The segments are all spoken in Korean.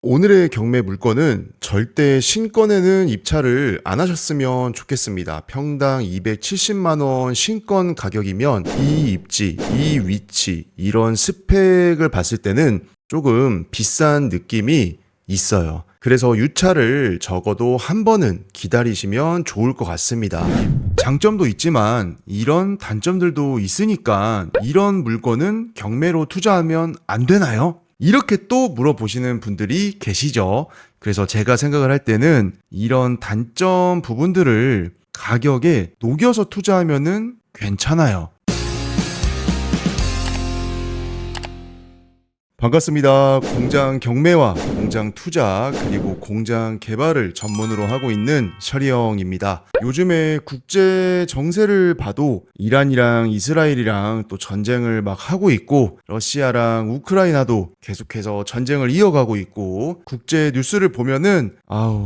오늘의 경매 물건은 절대 신건에는 입찰을 안 하셨으면 좋겠습니다. 평당 270만 원 신건 가격이면 이 입지, 이 위치, 이런 스펙을 봤을 때는 조금 비싼 느낌이 있어요. 그래서 유찰을 적어도 한 번은 기다리시면 좋을 것 같습니다. 장점도 있지만 이런 단점들도 있으니까 이런 물건은 경매로 투자하면 안 되나요? 이렇게 또 물어보시는 분들이 계시죠. 그래서 제가 생각을 할 때는 이런 단점 부분들을 가격에 녹여서 투자하면은 괜찮아요. 반갑습니다. 공장 경매와 공장 투자 그리고 공장 개발을 전문으로 하고 있는 셔리형입니다. 요즘에 국제 정세를 봐도 이란이랑 이스라엘이랑 또 전쟁을 막 하고 있고 러시아랑 우크라이나도 계속해서 전쟁을 이어가고 있고 국제 뉴스를 보면은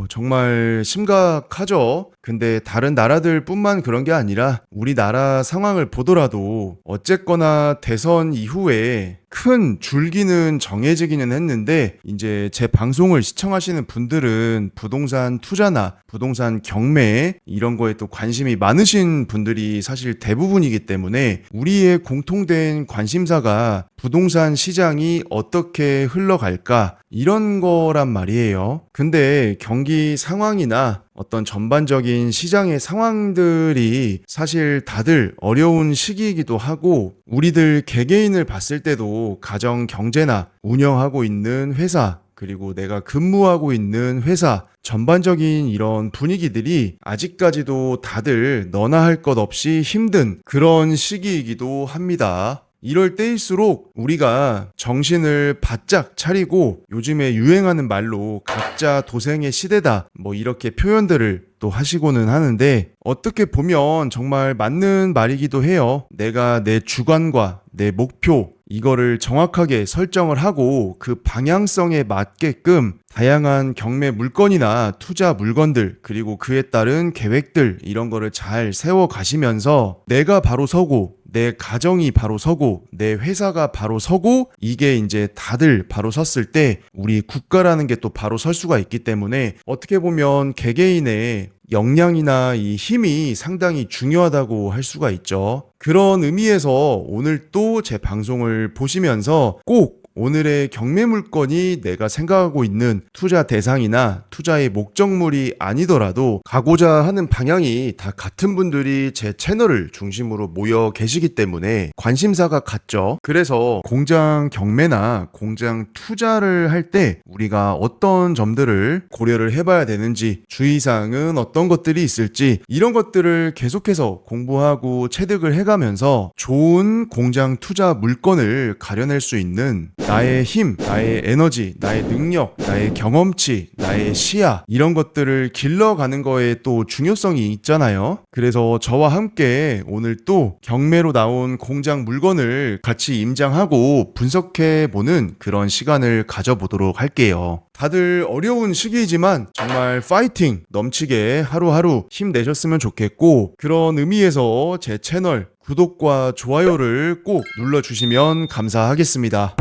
정말 심각하죠. 근데 다른 나라들 뿐만 그런 게 아니라 우리나라 상황을 보더라도 어쨌거나 대선 이후에 큰 줄기는 정해지기는 했는데 이제 제 방송을 시청하시는 분들은 부동산 투자나 부동산 경매 이런 거에 또 관심이 많으신 분들이 사실 대부분이기 때문에 우리의 공통된 관심사가 부동산 시장이 어떻게 흘러갈까 이런 거란 말이에요. 근데 경기 상황이나 어떤 전반적인 시장의 상황들이 사실 다들 어려운 시기이기도 하고 우리들 개개인을 봤을 때도 가정 경제나 운영하고 있는 회사 그리고 내가 근무하고 있는 회사 전반적인 이런 분위기들이 아직까지도 다들 너나 할 것 없이 힘든 그런 시기이기도 합니다. 이럴 때일수록 우리가 정신을 바짝 차리고 요즘에 유행하는 말로 각자 도생의 시대다 이렇게 표현들을 또 하시고는 하는데 어떻게 보면 정말 맞는 말이기도 해요. 내가 내 주관과 내 목표 이거를 정확하게 설정을 하고 그 방향성에 맞게끔 다양한 경매 물건이나 투자 물건들 그리고 그에 따른 계획들 이런 거를 잘 세워 가시면서 내가 바로 서고 내 가정이 바로 서고 내 회사가 바로 서고 이게 이제 다들 바로 섰을 때 우리 국가라는 게 또 바로 설 수가 있기 때문에 어떻게 보면 개개인의 역량이나 이 힘이 상당히 중요하다고 할 수가 있죠. 그런 의미에서 오늘 또 제 방송을 보시면서 꼭 오늘의 경매 물건이 내가 생각하고 있는 투자 대상이나 투자의 목적물이 아니더라도 가고자 하는 방향이 다 같은 분들이 제 채널을 중심으로 모여 계시기 때문에 관심사가 같죠. 그래서 공장 경매나 공장 투자를 할 때 우리가 어떤 점들을 고려를 해봐야 되는지 주의사항은 어떤 것들이 있을지 이런 것들을 계속해서 공부하고 체득을 해가면서 좋은 공장 투자 물건을 가려낼 수 있는 나의 힘, 나의 에너지, 나의 능력, 나의 경험치, 나의 시야 이런 것들을 길러가는 거에 또 중요성이 있잖아요. 그래서 저와 함께 오늘 또 경매로 나온 공장 물건을 같이 임장하고 분석해보는 그런 시간을 가져보도록 할게요. 다들 어려운 시기이지만 정말 파이팅 넘치게 하루하루 힘내셨으면 좋겠고 그런 의미에서 제 채널 구독과 좋아요를 꼭 눌러주시면 감사하겠습니다.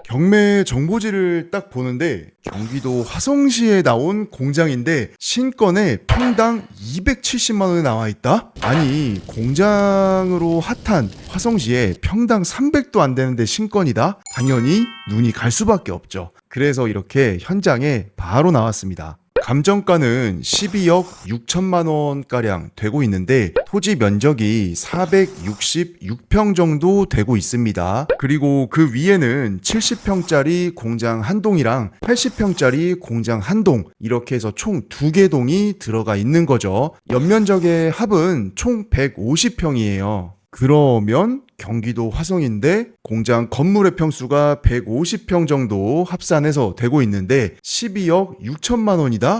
경매 정보지를 딱 보는데 경기도 화성시에 나온 공장인데 신건에 평당 270만 원에 나와 있다? 아니 공장으로 핫한 화성시에 평당 300도 안 되는데 신건이다? 당연히 눈이 갈 수밖에 없죠. 그래서 이렇게 현장에 바로 나왔습니다. 감정가는 12억 6천만 원가량 되고 있는데 토지 면적이 466평 정도 되고 있습니다. 그리고 그 위에는 70평짜리 공장 한 동이랑 80평짜리 공장 한 동 이렇게 해서 총 2개 동이 들어가 있는 거죠. 연면적의 합은 총 150평이에요. 그러면 경기도 화성인데 공장 건물의 평수가 150평 정도 합산해서 되고 있는데 12억 6천만 원이다?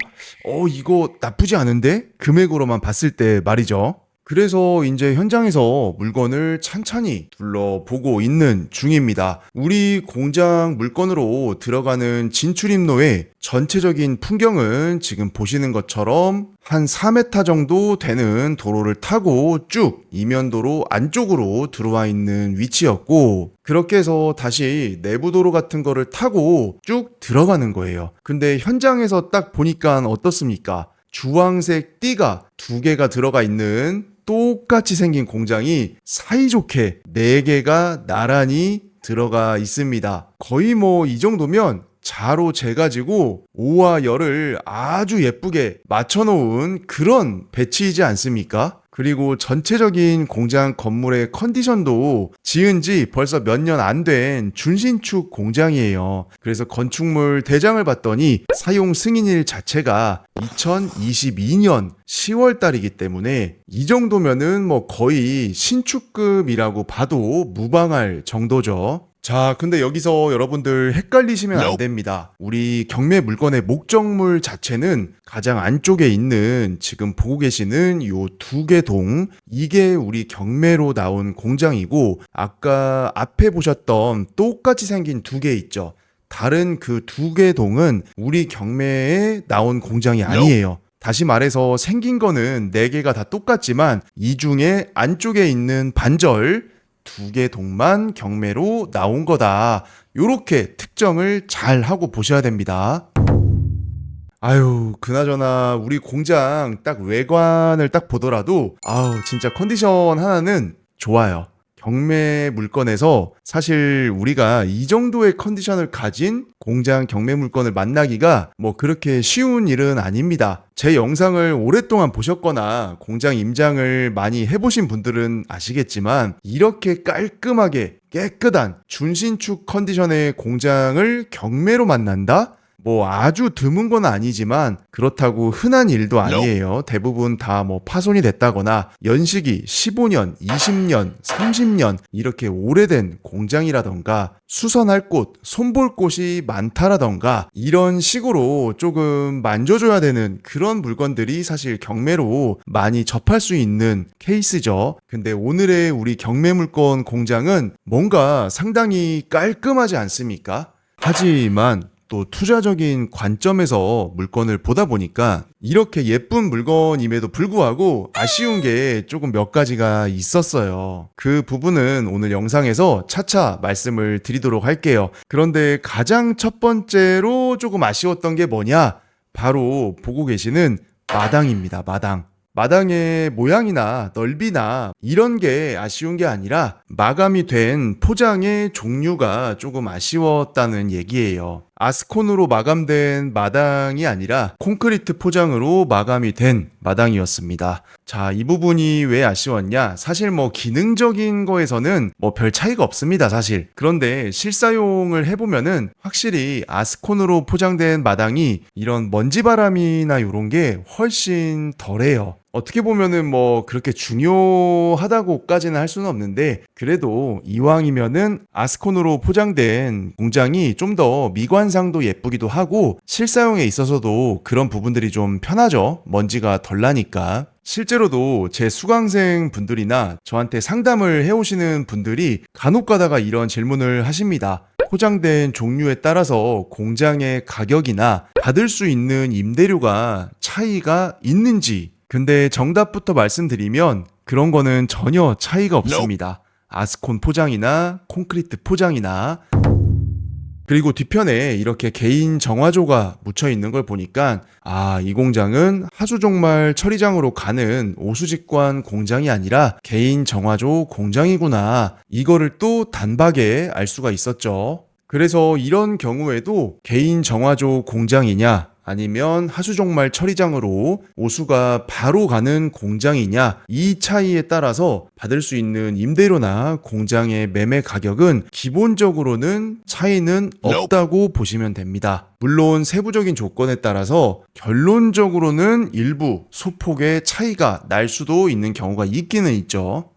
이거 나쁘지 않은데? 금액으로만 봤을 때 말이죠. 그래서 이제 현장에서 물건을 찬찬히 둘러보고 있는 중입니다. 우리 공장 물건으로 들어가는 진출입로의 전체적인 풍경은 지금 보시는 것처럼 한 4m 정도 되는 도로를 타고 쭉 이면도로 안쪽으로 들어와 있는 위치였고, 그렇게 해서 다시 내부도로 같은 거를 타고 쭉 들어가는 거예요. 근데 현장에서 딱 보니까 어떻습니까? 주황색 띠가 2개가 들어가 있는 똑같이 생긴 공장이 사이좋게 4개가 나란히 들어가 있습니다. 거의 뭐 이 정도면 자로 재가지고 오와 열을 아주 예쁘게 맞춰놓은 그런 배치이지 않습니까? 그리고 전체적인 공장 건물의 컨디션도 지은 지 벌써 몇 년 안 된 준신축 공장이에요. 그래서 건축물 대장을 봤더니 사용 승인일 자체가 2022년 10월 달이기 때문에 이 정도면은 뭐 거의 신축급이라고 봐도 무방할 정도죠. 자, 근데 여기서 여러분들 헷갈리시면 안 됩니다. 우리 경매 물건의 목적물 자체는 가장 안쪽에 있는 지금 보고 계시는 요 2개 동, 이게 우리 경매로 나온 공장이고, 아까 앞에 보셨던 똑같이 생긴 2개 있죠. 다른 그 2개 동은 우리 경매에 나온 공장이 아니에요. 다시 말해서 생긴 거는 4개가 다 똑같지만 이 중에 안쪽에 있는 반절 2개 동만 경매로 나온 거다. 요렇게 특정을 잘 하고 보셔야 됩니다. 아유, 그나저나 우리 공장 딱 외관을 딱 보더라도 진짜 컨디션 하나는 좋아요. 경매 물건에서 사실 우리가 이 정도의 컨디션을 가진 공장 경매 물건을 만나기가 뭐 그렇게 쉬운 일은 아닙니다. 제 영상을 오랫동안 보셨거나 공장 임장을 많이 해보신 분들은 아시겠지만, 이렇게 깔끔하게 깨끗한 준신축 컨디션의 공장을 경매로 만난다? 뭐 아주 드문 건 아니지만 그렇다고 흔한 일도 아니에요. 대부분 다 뭐 파손이 됐다거나 연식이 15년, 20년, 30년 이렇게 오래된 공장이라던가 수선할 곳, 손볼 곳이 많다라던가 이런 식으로 조금 만져줘야 되는 그런 물건들이 사실 경매로 많이 접할 수 있는 케이스죠. 근데 오늘의 우리 경매 물건 공장은 뭔가 상당히 깔끔하지 않습니까? 하지만 또 투자적인 관점에서 물건을 보다 보니까 이렇게 예쁜 물건임에도 불구하고 아쉬운 게 조금 몇 가지가 있었어요. 그 부분은 오늘 영상에서 차차 말씀을 드리도록 할게요. 그런데 가장 첫 번째로 조금 아쉬웠던 게 뭐냐? 바로 보고 계시는 마당입니다. 마당. 마당의 모양이나 넓이나 이런 게 아쉬운 게 아니라 마감이 된 포장의 종류가 조금 아쉬웠다는 얘기예요. 아스콘으로 마감된 마당이 아니라 콘크리트 포장으로 마감이 된 마당이었습니다. 자, 이 부분이 왜 아쉬웠냐? 사실 뭐 기능적인 거에서는 뭐 별 차이가 없습니다, 사실. 그런데 실사용을 해보면은 확실히 아스콘으로 포장된 마당이 이런 먼지바람이나 이런 게 훨씬 덜해요. 어떻게 보면은 뭐 그렇게 중요하다고까지는 할 수는 없는데, 그래도 이왕이면은 아스콘으로 포장된 공장이 좀 더 미관상도 예쁘기도 하고 실사용에 있어서도 그런 부분들이 좀 편하죠. 먼지가 덜 나니까. 실제로도 제 수강생 분들이나 저한테 상담을 해오시는 분들이 간혹 가다가 이런 질문을 하십니다. 포장된 종류에 따라서 공장의 가격이나 받을 수 있는 임대료가 차이가 있는지. 근데 정답부터 말씀드리면 그런 거는 전혀 차이가 없습니다. 아스콘 포장이나 콘크리트 포장이나. 그리고 뒤편에 이렇게 개인 정화조가 묻혀 있는 걸 보니까 이 공장은 하수종말 처리장으로 가는 오수직관 공장이 아니라 개인 정화조 공장이구나. 이거를 또 단박에 알 수가 있었죠. 그래서 이런 경우에도 개인 정화조 공장이냐 아니면 하수종말 처리장으로 오수가 바로 가는 공장이냐, 이 차이에 따라서 받을 수 있는 임대료나 공장의 매매 가격은 기본적으로는 차이는 없다고 보시면 됩니다. 물론 세부적인 조건에 따라서 결론적으로는 일부 소폭의 차이가 날 수도 있는 경우가 있기는 있죠.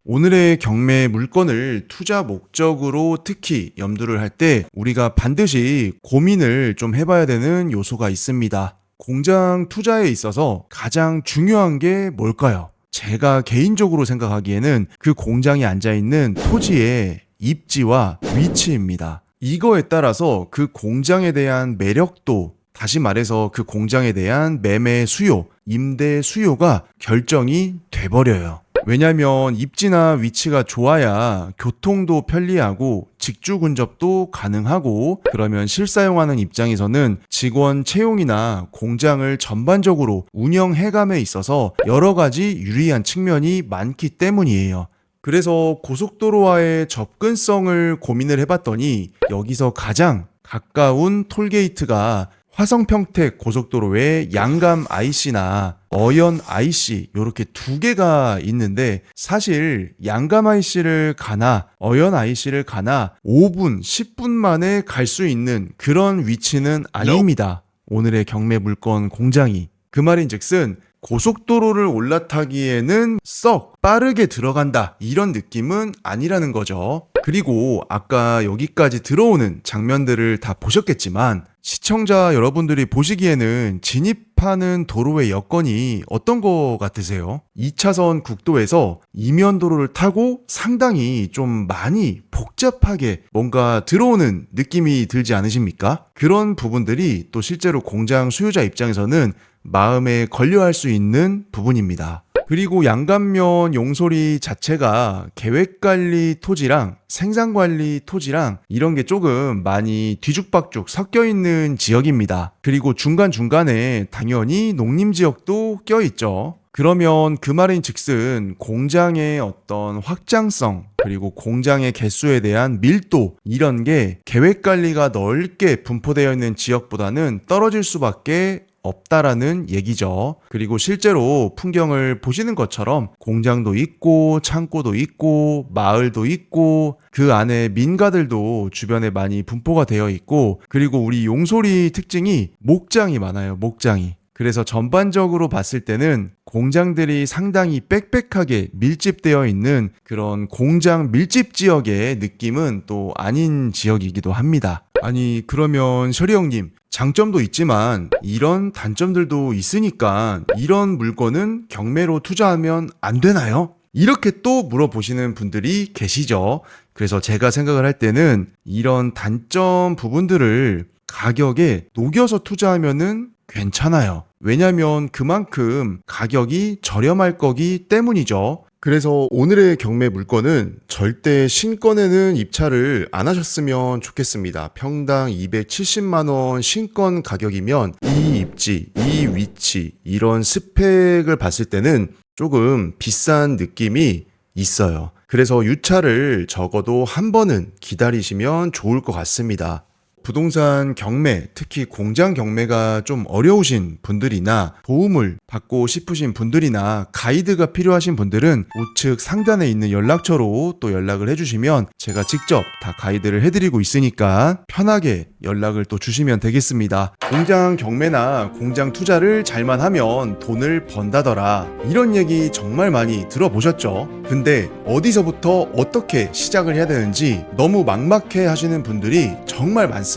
오늘의 경매 물건을 투자 목적으로 특히 염두를 할 때 우리가 반드시 고민을 좀 해봐야 되는 요소가 있습니다. 공장 투자에 있어서 가장 중요한 게 뭘까요? 제가 개인적으로 생각하기에는 그 공장이 앉아있는 토지의 입지와 위치입니다. 이거에 따라서 그 공장에 대한 매력도, 다시 말해서 그 공장에 대한 매매 수요, 임대 수요가 결정이 돼버려요. 왜냐면 입지나 위치가 좋아야 교통도 편리하고 직주 근접도 가능하고, 그러면 실사용하는 입장에서는 직원 채용이나 공장을 전반적으로 운영해감에 있어서 여러 가지 유리한 측면이 많기 때문이에요. 그래서 고속도로와의 접근성을 고민을 해봤더니 여기서 가장 가까운 톨게이트가 화성평택 고속도로의 양감 IC나 어연 IC 요렇게 두 개가 있는데, 사실 양감 IC를 가나 어연 IC를 가나 5분, 10분 만에 갈 수 있는 그런 위치는 아닙니다. 오늘의 경매 물건 공장이. 그 말인즉슨 고속도로를 올라타기에는 썩 빠르게 들어간다 이런 느낌은 아니라는 거죠. 그리고 아까 여기까지 들어오는 장면들을 다 보셨겠지만 시청자 여러분들이 보시기에는 진입하는 도로의 여건이 어떤 거 같으세요? 2차선 국도에서 이면도로를 타고 상당히 좀 많이 복잡하게 뭔가 들어오는 느낌이 들지 않으십니까? 그런 부분들이 또 실제로 공장 수요자 입장에서는 마음에 걸려할 수 있는 부분입니다. 그리고 양감면 용소리 자체가 계획관리 토지랑 생산관리 토지랑 이런 게 조금 많이 뒤죽박죽 섞여 있는 지역입니다. 그리고 중간중간에 당연히 농림지역도 껴있죠. 그러면 그 말인즉슨 공장의 어떤 확장성, 그리고 공장의 개수에 대한 밀도, 이런 게 계획관리가 넓게 분포되어 있는 지역보다는 떨어질 수밖에 없다라는 얘기죠. 그리고 실제로 풍경을 보시는 것처럼 공장도 있고 창고도 있고 마을도 있고 그 안에 민가들도 주변에 많이 분포가 되어 있고, 그리고 우리 용소리 특징이 목장이 많아요. 목장이. 그래서 전반적으로 봤을 때는 공장들이 상당히 빽빽하게 밀집되어 있는 그런 공장 밀집 지역의 느낌은 또 아닌 지역이기도 합니다. 아니, 그러면 셔리 형님, 장점도 있지만 이런 단점들도 있으니까 이런 물건은 경매로 투자하면 안 되나요? 이렇게 또 물어보시는 분들이 계시죠. 그래서 제가 생각을 할 때는 이런 단점 부분들을 가격에 녹여서 투자하면은 괜찮아요. 왜냐면 그만큼 가격이 저렴할 거기 때문이죠. 그래서 오늘의 경매 물건은 절대 신건에는 입찰을 안 하셨으면 좋겠습니다. 평당 270만원 신건 가격이면 이 입지, 이 위치, 이런 스펙을 봤을 때는 조금 비싼 느낌이 있어요. 그래서 유찰을 적어도 한 번은 기다리시면 좋을 것 같습니다. 부동산 경매, 특히 공장 경매가 좀 어려우신 분들이나 도움을 받고 싶으신 분들이나 가이드가 필요하신 분들은 우측 상단에 있는 연락처로 또 연락을 해주시면 제가 직접 다 가이드를 해드리고 있으니까 편하게 연락을 또 주시면 되겠습니다. 공장 경매나 공장 투자를 잘만 하면 돈을 번다더라, 이런 얘기 정말 많이 들어보셨죠? 근데 어디서부터 어떻게 시작을 해야 되는지 너무 막막해 하시는 분들이 정말 많습니다.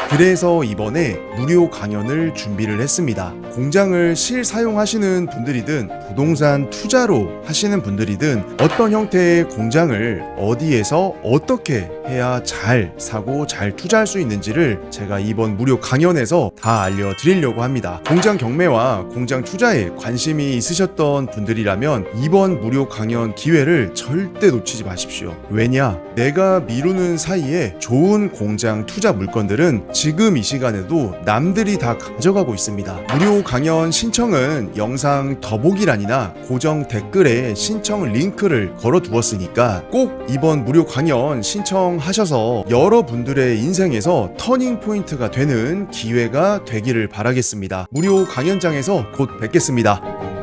그래서 이번에 무료 강연을 준비를 했습니다. 공장을 실사용하시는 분들이든 부동산 투자로 하시는 분들이든 어떤 형태의 공장을 어디에서 어떻게 해야 잘 사고 잘 투자할 수 있는지를 제가 이번 무료 강연에서 다 알려드리려고 합니다. 공장 경매와 공장 투자에 관심이 있으셨던 분들이라면 이번 무료 강연 기회를 절대 놓치지 마십시오. 왜냐? 내가 미루는 사이에 좋은 공장 투자 물건들은 지금 이 시간에도 남들이 다 가져가고 있습니다. 무료 강연 신청은 영상 더보기란이나 고정 댓글에 신청 링크를 걸어 두었으니까 꼭 이번 무료 강연 신청하셔서 여러분들의 인생에서 터닝 포인트가 되는 기회가 되기를 바라겠습니다. 무료 강연장에서 곧 뵙겠습니다.